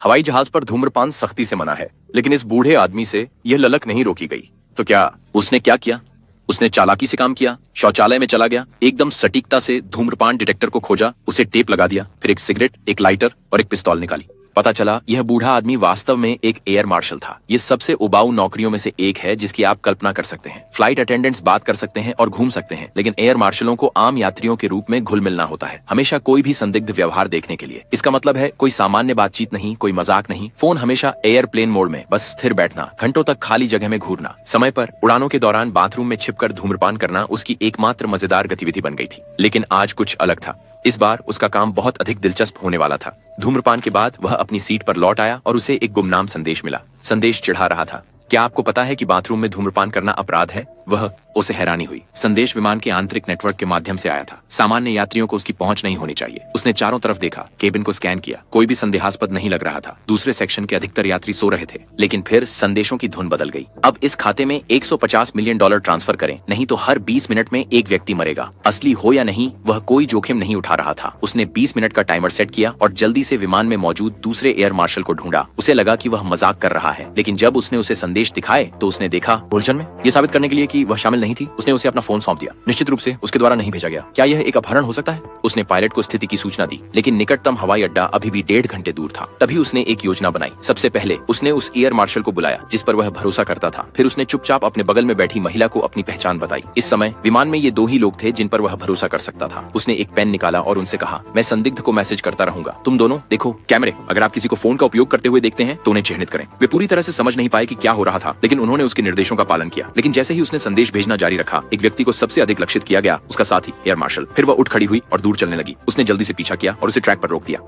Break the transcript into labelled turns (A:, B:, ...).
A: हवाई जहाज पर धूम्रपान सख्ती से मना है, लेकिन इस बूढ़े आदमी से यह ललक नहीं रोकी गई। तो क्या उसने क्या किया? उसने चालाकी से काम किया, शौचालय में चला गया, एकदम सटीकता से धूम्रपान डिटेक्टर को खोजा, उसे टेप लगा दिया, फिर एक सिगरेट, एक लाइटर और एक पिस्तौल निकाली। पता चला यह बूढ़ा आदमी वास्तव में एक एयर मार्शल था। ये सबसे उबाऊ नौकरियों में से एक है जिसकी आप कल्पना कर सकते हैं। फ्लाइट अटेंडेंट्स बात कर सकते हैं और घूम सकते हैं, लेकिन एयर मार्शलों को आम यात्रियों के रूप में घुल मिलना होता है, हमेशा कोई भी संदिग्ध व्यवहार देखने के लिए। इसका मतलब है कोई सामान्य बातचीत नहीं, कोई मजाक नहीं, फोन हमेशा एयरप्लेन मोड में, बस स्थिर बैठना, घंटों तक खाली जगह में घूरना, समय पर उड़ानों के दौरान बाथरूम में छिपकर धूम्रपान करना उसकी एकमात्र मजेदार गतिविधि बन गई थी। लेकिन आज कुछ अलग था। इस बार उसका काम बहुत अधिक दिलचस्प होने वाला था। धूम्रपान के बाद वह अपनी सीट पर लौट आया और उसे एक गुमनाम संदेश मिला। संदेश चिढ़ा रहा था। क्या आपको पता है कि बाथरूम में धूम्रपान करना अपराध है? उसे हैरानी हुई। संदेश विमान के आंतरिक नेटवर्क के माध्यम से आया था। सामान्य यात्रियों को उसकी पहुंच नहीं होनी चाहिए। उसने चारों तरफ देखा, केबिन को स्कैन किया, कोई भी संदेहास्पद नहीं लग रहा था। दूसरे सेक्शन के अधिकतर यात्री सो रहे थे। लेकिन फिर संदेशों की धुन बदल गई। अब इस खाते में $150 मिलियन ट्रांसफर करें, नहीं तो हर 20 मिनट में एक व्यक्ति मरेगा। असली हो या नहीं, वह कोई जोखिम नहीं उठा रहा था। उसने 20 मिनट का टाइमर सेट किया और जल्दी से विमान में मौजूद दूसरे एयर मार्शल को ढूंढा। उसे लगा कि वह मजाक कर रहा है, लेकिन जब उसने उसे संदेश दिखाए तो उसने देखा उलझन में। यह साबित करने के लिए कि वह शामिल नहीं थी, उसने उसे अपना फोन सौंप दिया। निश्चित रूप से उसके द्वारा नहीं भेजा गया। क्या यह एक अपहरण हो सकता है? उसने पायलट को स्थिति की सूचना दी, लेकिन निकटतम हवाई अड्डा अभी भी 1.5 घंटे दूर था। तभी उसने एक योजना बनाई। सबसे पहले उसने उस एयर मार्शल को बुलाया जिस पर वह भरोसा करता था। फिर उसने चुपचाप अपने बगल में बैठी महिला को अपनी पहचान बताई। इस समय विमान में ये 2 ही लोग थे जिन पर वह भरोसा कर सकता था। उसने एक पेन निकाला और उनसे कहा, मैं संदिग्ध को मैसेज करता रहूंगा, तुम दोनों देखो कैमरे। अगर आप किसी को फोन का उपयोग करते हुए देखते हैं तो उन्हें चिन्हित करें। वे पूरी तरह से समझ नहीं पाए कि क्या हो रहा था, लेकिन उन्होंने उसके निर्देशों का पालन किया। लेकिन जैसे ही उसने संदेश भेजना जारी रखा, एक व्यक्ति को सबसे अधिक लक्षित किया गया, उसका साथी एयर मार्शल। फिर वह उठ खड़ी हुई और दूर चलने लगी। उसने जल्दी से पीछा किया और उसे ट्रैक पर रोक दिया।